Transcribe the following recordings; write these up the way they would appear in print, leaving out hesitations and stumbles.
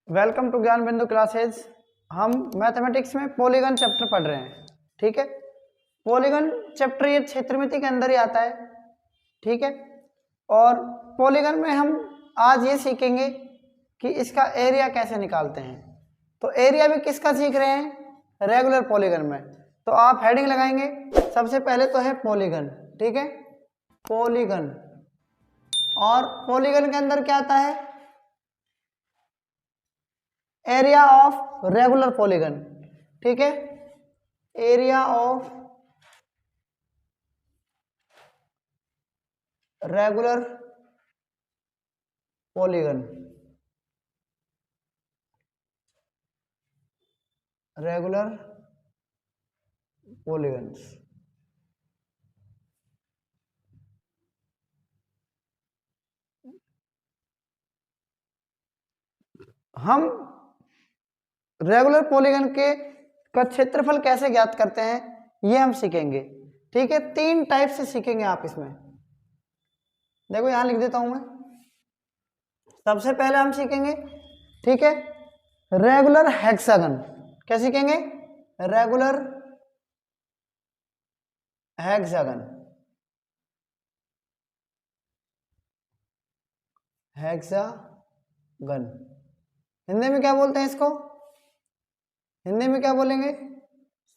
Welcome to ज्ञान बिंदु classes. हम मैथमेटिक्स में पॉलीगन चैप्टर पढ़ रहे हैं। ठीक है, पॉलीगन चैप्टर ये क्षेत्रमिति के अंदर ही आता है। ठीक है, और पॉलीगन में हम आज ये सीखेंगे कि इसका एरिया कैसे निकालते हैं। तो एरिया भी किसका सीख रहे हैं? रेगुलर पॉलीगन में। तो आप हेडिंग लगाएंगे, सबसे पहले तो है पॉलीगन। ठीक है, पॉलीगन। और पॉलीगन के अंदर क्या आता है? Area of regular polygon. ठीक है, area of regular polygon, regular polygons. हम रेगुलर पॉलीगन के का क्षेत्रफल कैसे ज्ञात करते हैं ये हम सीखेंगे। ठीक है, तीन टाइप से सीखेंगे आप इसमें। देखो यहां लिख देता हूं मैं। सबसे पहले हम सीखेंगे, ठीक है, रेगुलर हेक्सागन। क्या सीखेंगे? Regular hexagon. हेक्सागन हिंदी में क्या बोलते हैं इसको? हिंदी में क्या बोलेंगे?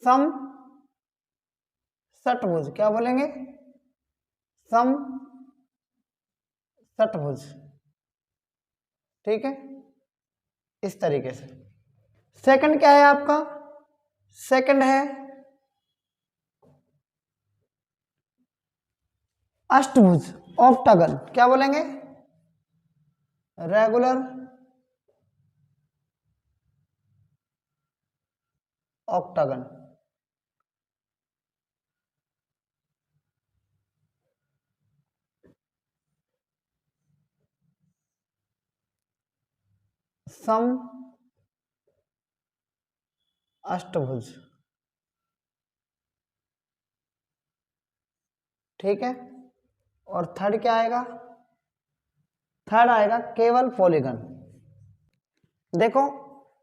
सम षटभुज। क्या बोलेंगे? सम षटभुज। ठीक है, इस तरीके से। सेकंड क्या है आपका? सेकंड है अष्टभुज, ऑक्टागन। क्या बोलेंगे? Regular octagon. सम अष्टभुज। ठीक है, और थर्ड क्या आएगा? थर्ड आएगा केवल पॉलीगन। देखो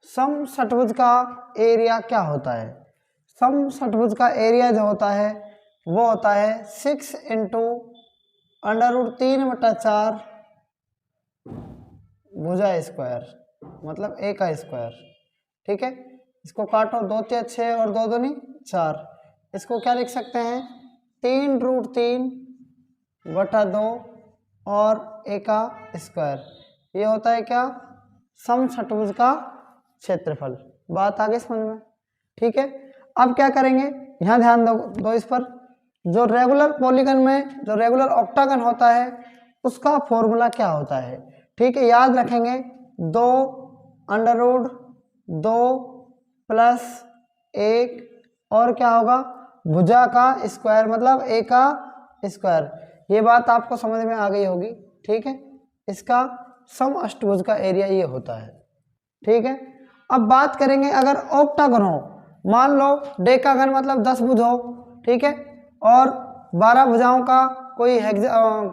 सम षटभुज का एरिया क्या होता है? सम षटभुज का एरिया जो होता है वो होता है 6 इंटू √3/4 भुजा स्क्वायर, मतलब ए का स्क्वायर। ठीक है, इसको काटो, 2 × 6 और 2 दूनी 4। इसको क्या लिख सकते हैं? 3√3/2 और ए का स्क्वायर। ये होता है क्या? सम षटभुज का क्षेत्रफल। बात आगे समझ में? ठीक है, अब क्या करेंगे, यहाँ ध्यान दो इस पर। जो रेगुलर पॉलीगन में जो रेगुलर ऑक्टागन होता है उसका फॉर्मूला क्या होता है? ठीक है, याद रखेंगे 2√2 + 1 और क्या होगा? भुजा का स्क्वायर, मतलब ए का स्क्वायर। ये बात आपको समझ में आ गई होगी। ठीक है, इसका सम अष्टभुज का एरिया ये होता है। ठीक है, अब बात करेंगे अगर ऑक्टागन हो, मान लो डेकागन मतलब 10 भुज हो। ठीक है, और 12 भुजाओं का कोई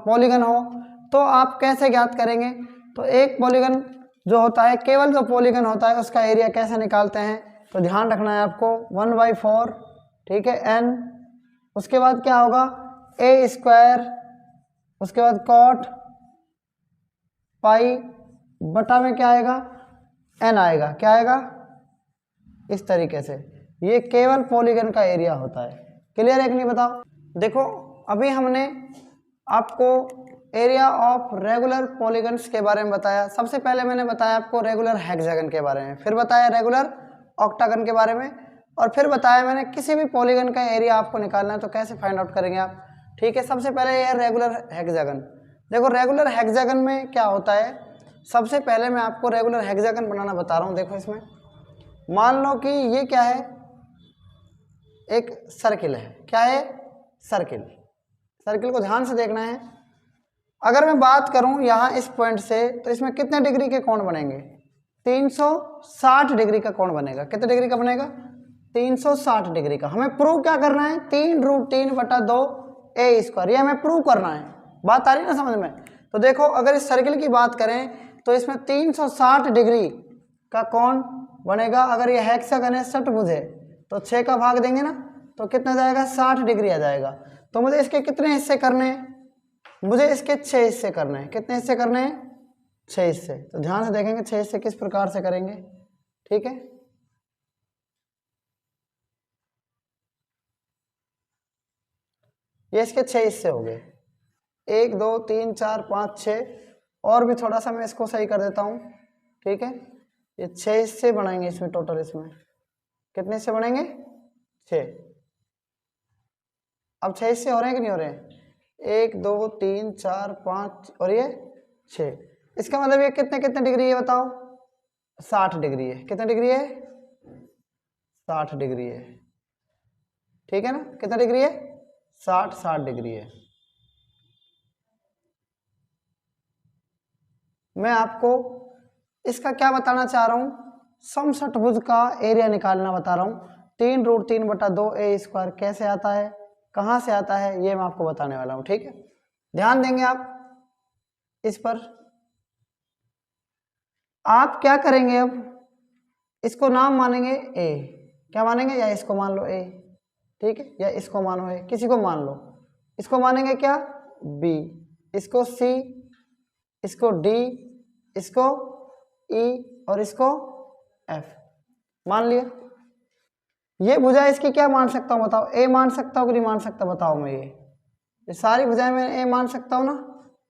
पॉलीगन हो, तो आप कैसे ज्ञात करेंगे? तो एक पॉलीगन जो होता है, केवल जो पॉलीगन होता है उसका एरिया कैसे निकालते हैं? तो ध्यान रखना है आपको, 1/4। ठीक है, n। उसके बाद क्या होगा? a square. उसके बाद कॉट पाई बटा में क्या आएगा? n आएगा। क्या आएगा? इस तरीके से। ये केवल पॉलीगन का एरिया होता है। क्लियर है कि नहीं बताओ? देखो अभी हमने आपको एरिया ऑफ रेगुलर पॉलीगन्स के बारे में बताया। सबसे पहले मैंने बताया आपको रेगुलर हेक्सागन के बारे में, फिर बताया रेगुलर ऑक्टागन के बारे में, और फिर बताया मैंने किसी भी पॉलीगन का एरिया आपको निकालना है तो कैसे फाइंड आउट करेंगे आप। ठीक है, सबसे पहले ये है रेगुलर हेक्सागन। देखो रेगुलर हेक्सागन में क्या होता है, सबसे पहले मैं आपको रेगुलर हेक्सागन बनाना बता रहा हूँ। देखो इसमें मान लो कि ये क्या है, एक सर्किल है। क्या है? सर्किल। सर्किल को ध्यान से देखना है। अगर मैं बात करूं यहाँ इस पॉइंट से, तो इसमें कितने डिग्री के कोण बनेंगे? 360 डिग्री का कोण बनेगा। कितने डिग्री का बनेगा? 360 डिग्री का। हमें प्रूव क्या करना है? 3√3/2 ए स्क्वायर। ये हमें प्रूव करना है। बात आ रही है ना समझ में? तो देखो अगर इस सर्किल की बात करें तो इसमें 360 डिग्री का कोण बनेगा। अगर ये हेक्सागन है, षटभुज है, तो 6 का भाग देंगे ना तो कितना जाएगा, 60 डिग्री आ जाएगा। तो मुझे इसके कितने हिस्से करने हैं, मुझे इसके 6 हिस्से करने हैं। कितने हिस्से करने हैं, 6 हिस्से। तो ध्यान से देखेंगे 6 हिस्से किस प्रकार से करेंगे, ठीक है। ये इसके 6 हिस्से हो गए, 1 2 3 4 5 6, और भी थोड़ा सा मैं इसको सही कर देता हूँ, ठीक है। ये 6 हिस्से बनाएंगे इसमें, टोटल इसमें कितने हिस्से बनेंगे, 6। अब 6 हिस्से हो रहे हैं कि नहीं हो रहे हैं, 1 2 3 4 5 और ये 6। इसका मतलब ये कितने कितने डिग्री है बताओ, 60 डिग्री है। कितने डिग्री है, 60 डिग्री है, ठीक है ना। कितना डिग्री है, 60 डिग्री है। मैं आपको इसका क्या बताना चाह रहा हूं, समषटभुज का एरिया निकालना बता रहा हूं। 3√3/2 ए स्क्वायर कैसे आता है, कहां से आता है, ये मैं आपको बताने वाला हूं, ठीक है। ध्यान देंगे आप इस पर। आप क्या करेंगे, अब इसको नाम मानेंगे ए, क्या मानेंगे, या इसको मान लो ए, ठीक है, या इसको मानो ए, किसी को मान लो। इसको मानेंगे क्या, बी, इसको सी, इसको डी, इसको ई और इसको एफ मान लिया। ये भुजा इसकी क्या मान सकता हूँ बताओ, ए मान सकता हूँ कि नहीं मान सकता बताओ। मैं ये सारी भुजाएं मैं ए मान सकता हूँ ना।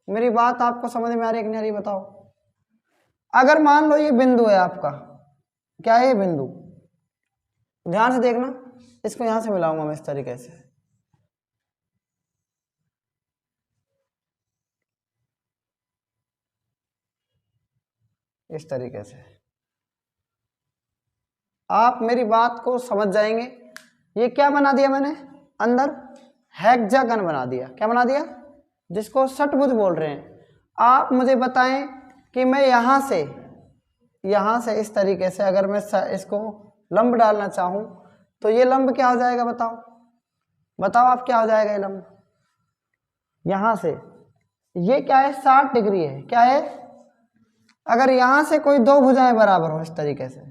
मेरी बात आपको समझ में आ रही है कि नहीं आ रही बताओ। अगर मान लो ये बिंदु है आपका, क्या है ये बिंदु, ध्यान से देखना, इसको यहां से मिलाऊंगा मैं इस तरीके से, इस तरीके से आप मेरी बात को समझ जाएंगे। ये क्या बना दिया मैंने, अंदर हेक्सागन बना दिया। क्या बना दिया, जिसको षटभुज बोल रहे हैं। आप मुझे बताएं कि मैं यहां से इस तरीके से अगर मैं इसको लंब डालना चाहूं तो ये लंब क्या हो जाएगा बताओ, बताओ आप क्या हो जाएगा ये लंब। यहां से ये क्या है, 60 डिग्री है, क्या है। अगर यहां से कोई दो भुजाएं बराबर हो, इस तरीके से,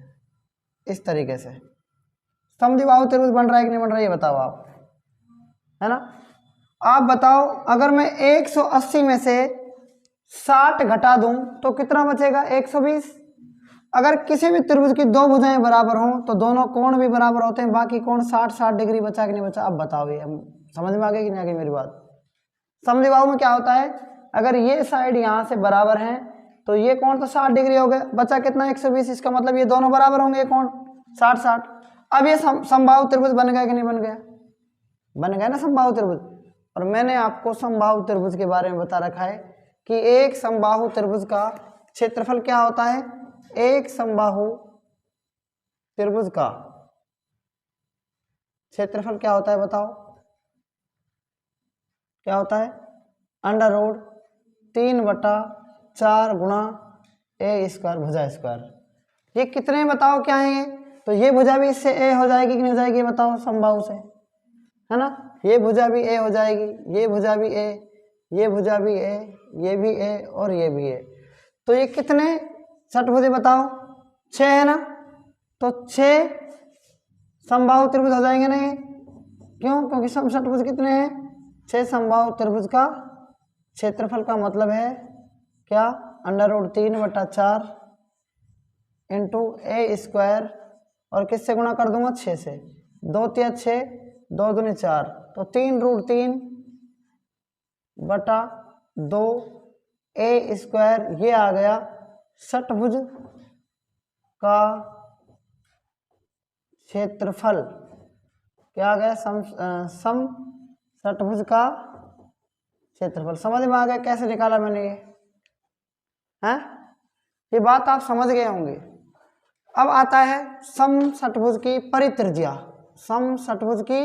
इस तरीके से समद्विबाहु त्रिभुज बन रहा है कि नहीं बन रहा है, ये बताओ आप, है ना। आप बताओ, अगर मैं 180 में से 60 घटा दूं तो कितना बचेगा, 120। अगर किसी भी त्रिभुज की दो भुजाएं बराबर हों तो दोनों कोण भी बराबर होते हैं, बाकी कोण 60 डिग्री बचा कि नहीं बचा। अब बताओ, ये समझ में आ गई कि नहीं आ गई मेरी बात। समद्विबाहु में क्या होता है, अगर ये साइड यहाँ से बराबर है तो ये कोण तो 60 डिग्री हो गए, बचा कितना, 120। इसका मतलब ये दोनों बराबर होंगे, ये कोण 60-60। अब ये समबाहु त्रिभुज बन गया कि नहीं बन गया, बन गया ना समबाहु त्रिभुज। और मैंने आपको समबाहु त्रिभुज के बारे में बता रखा है कि एक समबाहु त्रिभुज का क्षेत्रफल क्या होता है, एक समबाहु त्रिभुज का क्षेत्रफल क्या होता है बताओ, क्या होता है, √3/4 गुणा ए स्क्वायर भुजा स्क्वायर। ये कितने बताओ क्या है ये, तो ये भुजा भी इससे ए हो जाएगी कि नहीं हो जाएगी बताओ, समबाहु से, है ना। ये भुजा भी ए हो जाएगी, ये भुजा भी ए, ये भुजा भी ए, ये भी ए और ये भी ए। तो ये कितने षटभुज बताओ, 6 है ना। तो 6 समबाहु त्रिभुज हो जाएंगे ना ये, क्यों, क्योंकि समषटभुज कितने हैं, 6 समबाहु त्रिभुज का क्षेत्रफल का मतलब है क्या, √3/4 इंटू ए स्क्वायर, और किससे गुणा कर दूंगा, 6 से, 2 × 6 2 दूनी 4, तो 3√3/2 ए स्क्वायर। ये आ गया षटभुज का क्षेत्रफल, क्या आ गया, सम षटभुज का क्षेत्रफल। समझ में आ गया कैसे निकाला मैंने ये, हैं, ये बात आप समझ गए होंगे। अब आता है सम षटभुज की परित्रिज्या, सम षटभुज की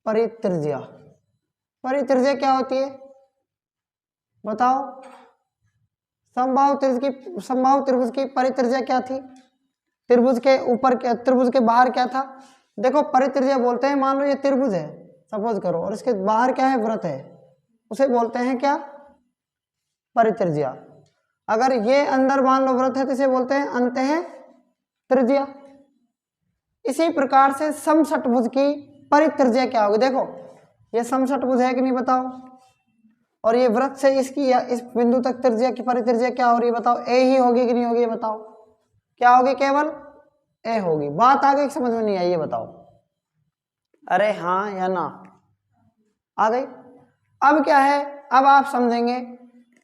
परित्रिज्या। परित्रिज्या क्या होती है बताओ, समबाहु त्रिभुज की परित्रिज्या क्या थी, त्रिभुज के ऊपर क्या, त्रिभुज के बाहर क्या था। देखो परित्रिज्या बोलते हैं, मान लो ये त्रिभुज है सपोज करो, और इसके बाहर क्या है, वृत्त है, उसे बोलते हैं क्या, परित्रिज्या। अगर ये अंदर मान लो वृत्त है तो इसे बोलते हैं अंतः त्रिज्या। इसी प्रकार से समषटभुज की परित्रिज्या क्या होगी? देखो ये समषटभुज है कि नहीं बताओ, और ये वृत्त से इसकी इस बिंदु तक त्रिज्या की परित्रिज्या क्या हो रही है बताओ? ए ही होगी कि नहीं होगी? ये बताओ क्या होगी? केवल ए होगी। बात आगे समझ में नहीं आई, ये बताओ। अरे हाँ या ना? आ गई। अब क्या है, अब आप समझेंगे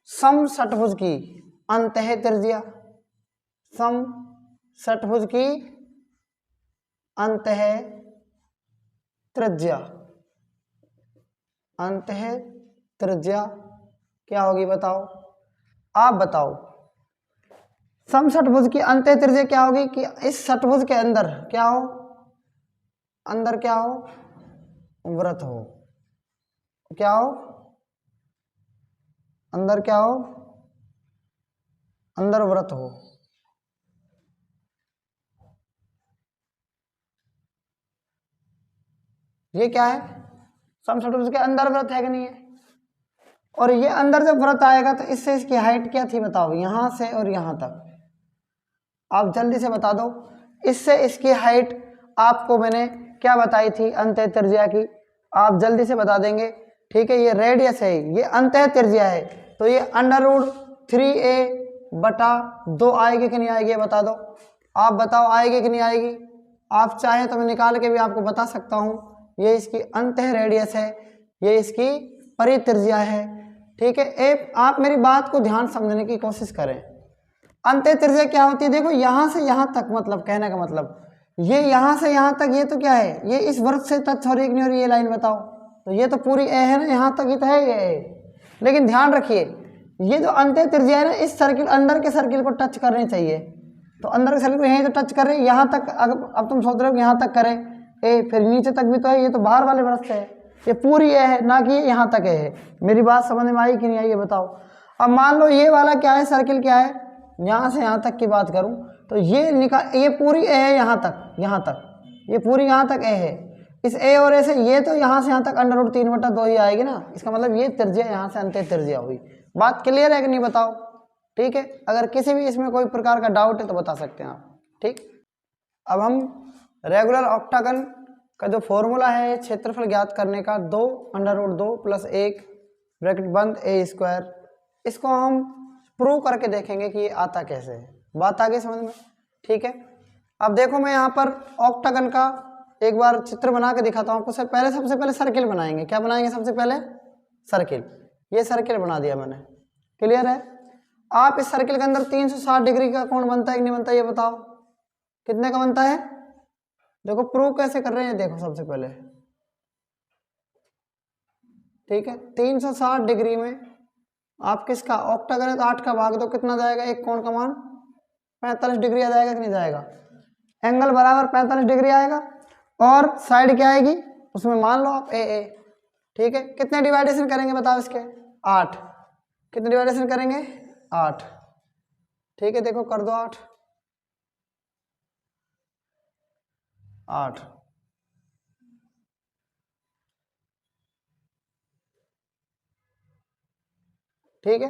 समषटभुज की अंतः त्रिज्या, समषटभुज की अंतः त्रिज्या, अंतः त्रिज्या क्या होगी बताओ? आप बताओ। समषटभुज की अंतः त्रिज्या क्या होगी कि इस षटभुज के अंदर क्या हो? अंदर क्या हो? वृत्त हो। क्या हो? अंदर क्या हो? अंदर वृत्त हो। ये क्या है? समषटभुज के अंदर वृत्त है कि नहीं है? और ये अंदर जब वृत्त आएगा तो इससे इसकी हाइट क्या थी बताओ? यहां से और यहां तक। आप जल्दी से बता दो। इससे इसकी हाइट आपको मैंने क्या बताई थी अंतः त्रिज्या की? आप जल्दी से बता देंगे। ठीक है, ये रेडियस है, ये अंतः त्रिज्या है, तो ये √3a/2 आएगी कि नहीं आएगी? बता दो। आप बताओ आएगी कि नहीं आएगी? आप चाहें तो मैं निकाल के भी आपको बता सकता हूं। ये इसकी अंतः रेडियस है, ये इसकी परित्रिज्या है। ठीक है, आप मेरी बात को ध्यान समझने की कोशिश करें। अंतः त्रिज्या क्या होती है? देखो यहां से यहां तक, मतलब कहने का मतलब ये यहां से यहां तक, ये तो क्या है? ये इस वृत्त से टच हो रही कि नहीं हो रही? ये लाइन बताओ। तो ये तो पूरी ए है ना, यहां तक ही तो है ये। लेकिन ध्यान रखिए, ये जो अंतः त्रिज्या है ना, इस सर्किल, अंदर के सर्किल को टच करनी चाहिए। तो अंदर के सर्किल को यहीं तो टच कर रहे, यहां तक। अब तुम सोच रहे हो यहां तक करे ए, फिर नीचे तक भी तो है, ये तो बाहर वाले वृत्त से है, ये पूरी ए है ना कि ये यहां तक है। मेरी बात समझ में आई कि नहीं आई ये बताओ। अब मान लो ये वाला क्या है, सर्किल क्या है, यहां से यहां तक की बात करूं तो ये पूरी ए है, यहां तक, यहां तक, ये पूरी यहां तक ए है। इस ए और ए से ये तो यहां से यहां तक √3/2 ही आएगी ना। इसका मतलब ये त्रिज्या यहां से अंतः त्रिज्या हुई। बात क्लियर है कि नहीं बताओ? ठीक है, अगर किसी भी इसमें कोई प्रकार का डाउट है तो बता सकते हैं आप। ठीक, अब हम रेगुलर ऑक्टागन का जो फॉर्मूला है क्षेत्रफल ज्ञात करने का, 2√2 + 1 ब्रैकेट बंद a², इसको हम प्रूव करके देखेंगे कि ये आता कैसे है। बात आगे समझ में? ठीक है, अब देखो मैं यहाँ पर ऑक्टागन का एक बार चित्र बना के दिखाता हूँ आपको। सबसे पहले सर्किल बनाएंगे। क्या बनाएंगे? सबसे पहले सर्किल। ये सर्किल बना दिया मैंने, क्लियर है? आप इस सर्किल के अंदर 360 डिग्री का कोण बनता है कि नहीं बनता ये बताओ? कितने का बनता है? देखो प्रूव कैसे कर रहे हैं, देखो सबसे पहले। ठीक है, 360 डिग्री में आप किसका ऑक्टागन है तो 8 का भाग दो, कितना जाएगा? एक कोण का मान 45 डिग्री आ जाएगा कि नहीं जाएगा? एंगल बराबर 45 डिग्री आएगा। और साइड क्या आएगी उसमें? मान लो आप ए। ठीक है, कितने डिवाइडेशन करेंगे बताओ इसके? 8। कितने डिवाइडेशन करेंगे? 8। ठीक है, देखो कर दो 8। ठीक है,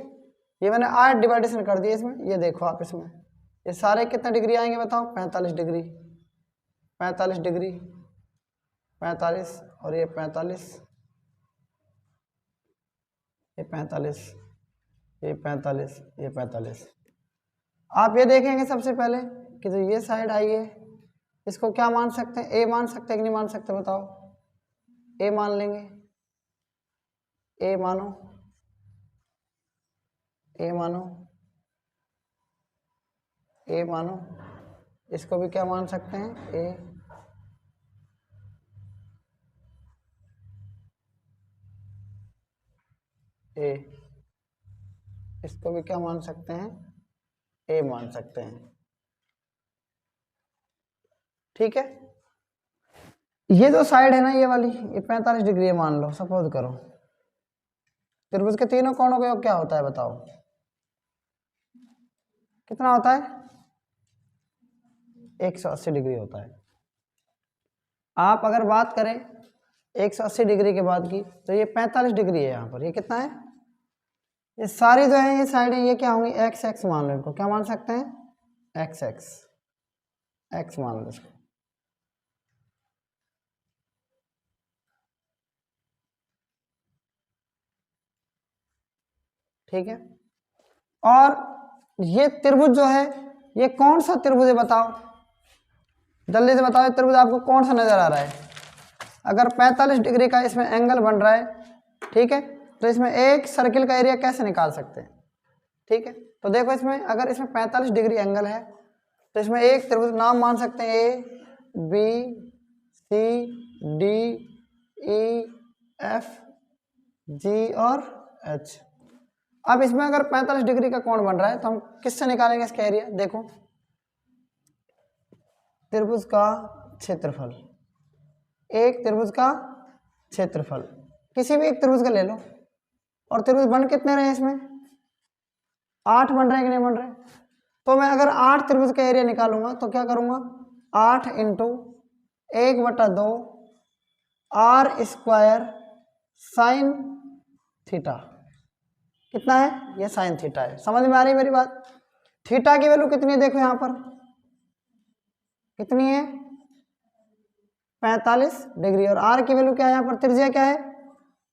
ये मैंने 8 डिवाइडेशन कर दिए इसमें। ये देखो आप इसमें, ये सारे कितने डिग्री आएंगे बताओ? 45 डिग्री, 45 डिग्री, 45, और ये 45, ये 45, ये 45, ये 45। आप ये देखेंगे सबसे पहले कि जो ये साइड आई है इसको क्या मान सकते हैं? ए मान सकते हैं कि नहीं मान सकते बताओ? ए मान लेंगे। ए मानो, ए मानो, ए मानो। इसको भी क्या मान सकते हैं? ए। इसको भी क्या मान सकते हैं? ए मान सकते हैं। ठीक है, ये जो साइड है ना ये वाली, ये 45 डिग्री है मान लो, सपोज करो। त्रिभुज के तीनों कोणों का योग क्या होता है बताओ? कितना होता है? 180 डिग्री होता है। आप अगर बात करें 180 डिग्री के बाद की तो ये 45 डिग्री है। यहाँ पर ये कितना है? ये सारी जो है ये साइड ये क्या होंगी, एक्स एक्स मान लो इनको, क्या मान सकते हैं, एक्स एक्स, एक्स मान लो इसको। ठीक है, और ये त्रिभुज जो है ये कौन सा त्रिभुज है बताओ, जल्दी से बताओ, ये त्रिभुज आपको कौन सा नजर आ रहा है। अगर 45 डिग्री का इसमें एंगल बन रहा है, ठीक है, तो इसमें एक सर्किल का एरिया कैसे निकाल सकते हैं। ठीक है, तो देखो इसमें अगर इसमें 45 डिग्री एंगल है तो इसमें एक त्रिभुज नाम मान सकते हैं, A B C D E F G और एच। अब इसमें अगर 45 डिग्री का कोण बन रहा है तो हम किससे निकालेंगे इसका एरिया। देखो त्रिभुज का क्षेत्रफल, एक त्रिभुज का क्षेत्रफल, किसी भी एक त्रिभुज का ले लो, और त्रिभुज बन कितने रहे इसमें, 8 बन रहे हैं कि नहीं बन रहे। तो मैं अगर 8 त्रिभुज का एरिया निकालूंगा तो क्या करूंगा, 8 into 1/2 r square sine theta, कितना है, ये साइन थीटा है। समझ में आ रही है मेरी बात। थीटा की वैल्यू कितनी है, देखो यहाँ पर कितनी है, 45 डिग्री, और आर की वैल्यू क्या है, यहाँ पर त्रिज्या क्या है,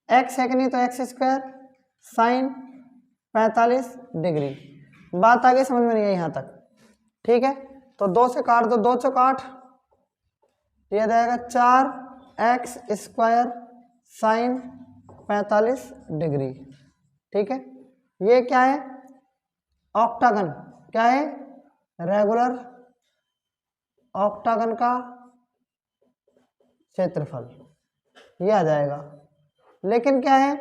एक्स है कि नहीं, तो एक्स स्क्वायर साइन 45 डिग्री। बात आ गई समझ में नहीं है यहाँ तक। ठीक है, तो 2 से काट दो, 2 चौक 8, यह जाएगा 4x स्क्वायर साइन 45 डिग्री। ठीक है, ये क्या है, ऑक्टागन, क्या है, रेगुलर ऑक्टागन का क्षेत्रफल, ये आ जाएगा। लेकिन क्या है,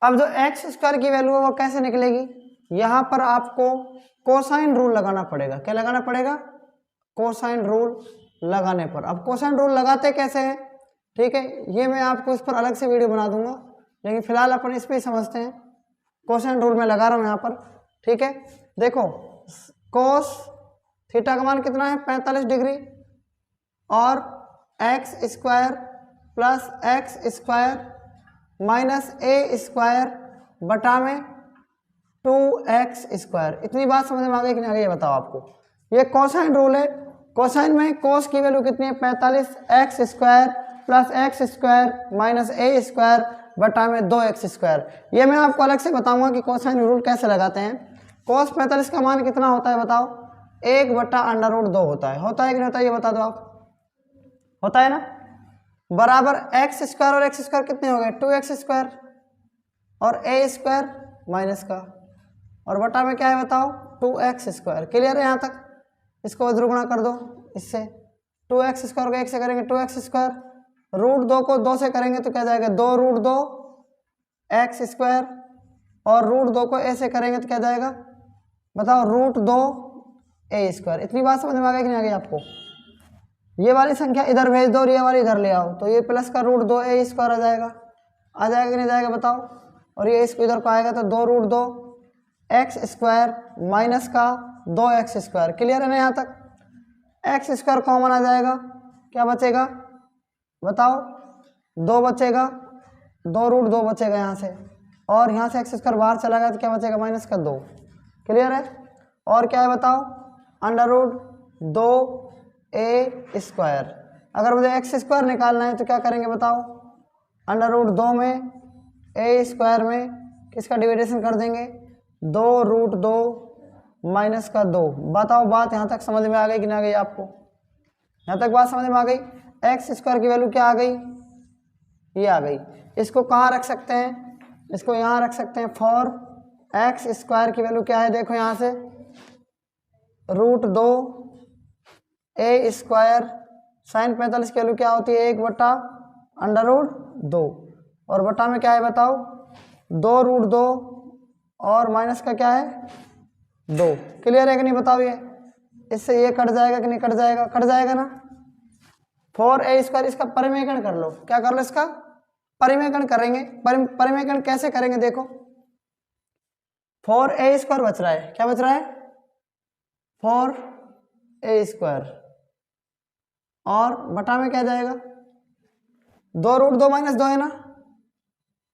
अब जो एक्स स्क्वायर की वैल्यू है वो कैसे निकलेगी, यहां पर आपको कोसाइन रूल लगाना पड़ेगा। क्या लगाना पड़ेगा, कोसाइन रूल लगाने पर। अब कोसाइन रूल लगाते कैसे हैं, ठीक है, ये मैं आपको इस पर अलग से वीडियो बना दूंगा, लेकिन फिलहाल अपन इस पर ही समझते हैं। कोसाइन रूल में लगा रहा हूं यहाँ पर। ठीक है, देखो कोस थीटा का मान कितना है, 45 डिग्री, और x square plus x square minus a square बटा में 2x स्क्वायर। इतनी बात समझ में आ गई कि नहीं आ गई, ये बताओ आपको। ये कोसाइन रूल है। कोसाइन में कोस की वैल्यू कितनी है, 45 x square plus x square minus a square बटा में 2x स्क्वायर। ये मैं आपको अलग से बताऊंगा कि कोसाइन रूल कैसे लगाते हैं। कोस 45 का मान कितना होता है बताओ, 1/√2 होता है कि नहीं होता है, ये बता दो आप। होता है ना, बराबर एक्स स्क्वायर और एक्स स्क्वायर कितने हो गए, 2x स्क्वायर, और ए स्क्वायर माइनस का, और बटा में क्या है बताओ, 2x स्क्वायर। क्लियर है यहाँ तक। इसको दुगुना कर दो इससे, 2x स्क्वायर को 1 से करेंगे 2x स्क्वायर, √2 को 2 से करेंगे तो क्या जाएगा, 2√2 एक्स स्क्वायर, और √2 को ए से करेंगे तो क्या जाएगा बताओ, √2 ए स्क्वायर। इतनी बात समझ में आ गई कि नहीं आ गई आपको। ये वाली संख्या इधर भेज दो और ये वाली इधर ले आओ, तो ये प्लस का √2 ए स्क्वायर आ जाएगा कि नहीं जाएगा बताओ, और ये इसको इधर को आएगा तो 2√2 एक्स स्क्वायर माइनस का 2x स्क्वायर। क्लियर है ना यहाँ तक। एक्स स्क्वायर कॉमन आ जाएगा, क्या बचेगा बताओ, 2 बचेगा, 2√2 बचेगा यहाँ से, और यहाँ से एक्स स्क्वायर बाहर चला गया तो क्या बचेगा, माइनस का 2। क्लियर है। और क्या है बताओ, √2 ए स्क्वायर। अगर मुझे एक्स स्क्वायर निकालना है तो क्या करेंगे बताओ, √2 में ए स्क्वायर में किसका डिवाइडेशन कर देंगे, 2√2 माइनस का 2। बताओ बात यहाँ तक समझ में आ गई कि नहीं आ गई आपको। यहाँ तक बात समझ में आ गई। एक्स स्क्वायर की वैल्यू क्या आ गई, ये आ गई। इसको कहाँ रख सकते हैं, इसको यहाँ रख सकते हैं। फॉर एक्स स्क्वायर की वैल्यू क्या है, देखो यहाँ से √2 ए स्क्वायर साइन 45 की वैल्यू क्या होती है, 1/√2, और बटा में क्या है बताओ, 2√2 और माइनस का क्या है 2। क्लियर है कि नहीं बताओ। ये इससे ये कट जाएगा कि नहीं कट जाएगा, कट जाएगा ना। 4a स्क्वायर, इसका परिमेयकरण कर लो। क्या कर लो, इसका परिमेयकरण करेंगे। परिमेयकरण कैसे करेंगे, देखो 4a स्क्वायर बच रहा है, क्या बच रहा है 4a स्क्वायर, और बटा में क्या जाएगा 2√2 माइनस 2 है ना,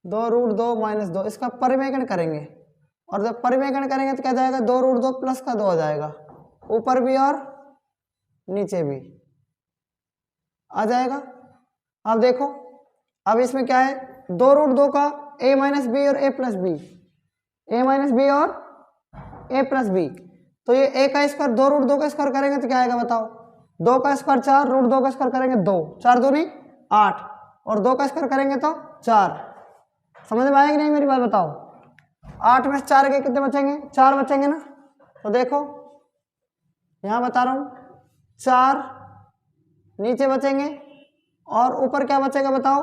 2 माइनस 2, इसका परिमेयकरण करेंगे और जब परिमेयकरण करेंगे तो क्या जाएगा 2 प्लस का 2 हो जाएगा, ऊपर भी और नीचे भी आ जाएगा। अब देखो अब इसमें क्या है 2 का a माइनस बी और a plus b, a minus b और a प्लस बी, तो ये a का स्क्वायर 2 का स्क्वायर करेंगे तो क्या आएगा बताओ, 2 का स्क्वायर 4, √2 का स्क्वायर करेंगे 2, 4 दूनी 8 और 2 का स्क्वायर करेंगे तो 4। समझ में आएगी नहीं मेरी बात बताओ? 8 में से 4 के कितने बचेंगे, 4 बचेंगे ना। तो देखो यहाँ बता रहा हूँ 4 नीचे बचेंगे और ऊपर क्या बचेगा बताओ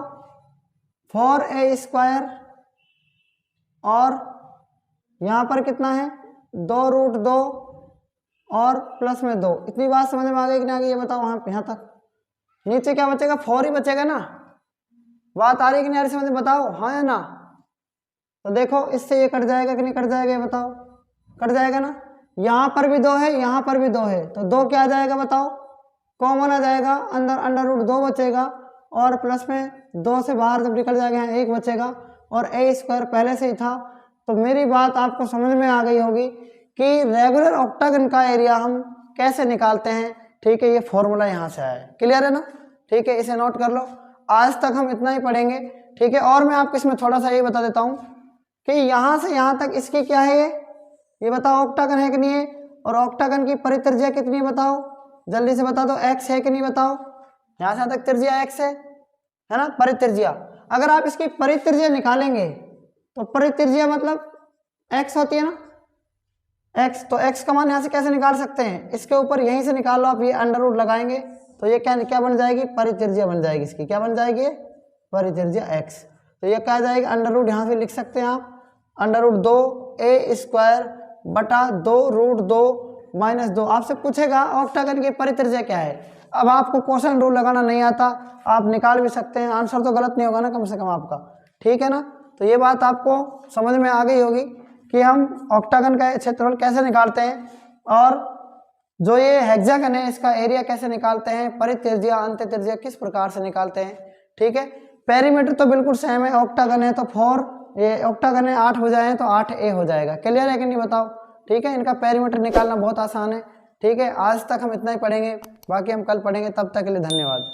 4a² और यहाँ पर कितना है 2√2 और प्लस में 2। इतनी बात समझ में आ गई कि नहीं आ गई ये बताओ? यहाँ तक नीचे क्या बचेगा 4 ही बचेगा ना। बात आ रही कि नहीं आ रही समझ में बताओ? हाँ या ना? तो देखो इससे ये कट जाएगा कि नहीं कट जाएगा ये बताओ? कट जाएगा ना। यहाँ पर भी 2 है, यहाँ पर भी 2 है, तो 2 क्या आ जाएगा बताओ? कॉमन आ जाएगा, अंदर √2 बचेगा और प्लस में 2 से बाहर जब निकल जाएगा यहाँ 1 बचेगा और a² पहले से ही था। तो मेरी बात आपको समझ में आ गई होगी कि रेगुलर ऑक्टागन का एरिया हम कैसे निकालते हैं। ठीक है, ये फॉर्मूला यहाँ से आया है। क्लियर है ना? ठीक है, इसे नोट कर लो। आज तक हम इतना ही पढ़ेंगे। ठीक है, और मैं आपको इसमें थोड़ा सा ये बता देता हूँ कि यहाँ से यहाँ तक इसकी क्या है ये बताओ, ऑक्टागन है कि नहीं है? और ऑक्टागन की परित्रिज्या कितनी है बताओ? जल्दी से बता दो, x है कि नहीं बताओ? यहाँ से यहाँ तक त्रिज्या x है ना, परित्रिज्या। अगर आप इसकी परित्रिज्या निकालेंगे तो परित्रिज्या मतलब x होती है ना, x। तो x का मान यहाँ से कैसे निकाल सकते हैं? इसके ऊपर यहीं से निकाल लो आप, ये अंडर लगाएंगे तो ये क्या बन जाएगी? परित्रिज्या बन जाएगी। इसकी क्या बन जाएगी? परित्रिज्या x। तो ये क्या आ जाएगी? अंडर यहाँ से लिख सकते हैं आप, √2a² बटा 2√2 माइनस 2। आपसे पूछेगा ऑक्टागन की परित्रिज्या क्या है। अब आपको क्वेश्चन रूल लगाना नहीं आता, आप निकाल भी सकते हैं, आंसर तो गलत नहीं होगा ना कम से कम आपका। ठीक है ना? तो ये बात आपको समझ में आ गई होगी कि हम ऑक्टागन का क्षेत्रफल कैसे निकालते हैं और जो ये हेक्सागन है इसका एरिया कैसे निकालते हैं, परित्रिज्या अंतःत्रिज्या किस प्रकार से निकालते हैं। ठीक है, पेरीमीटर तो बिल्कुल सेम है। ऑक्टागन है तो 4, ये ऑक्टागन है 8 भुजाएं हैं तो 8a हो जाएगा। क्लियर है कि नहीं बताओ? ठीक है, इनका पेरीमीटर निकालना बहुत आसान है। ठीक है, आज तक हम इतना ही पढ़ेंगे, बाकी हम कल पढ़ेंगे। तब तक के लिए धन्यवाद।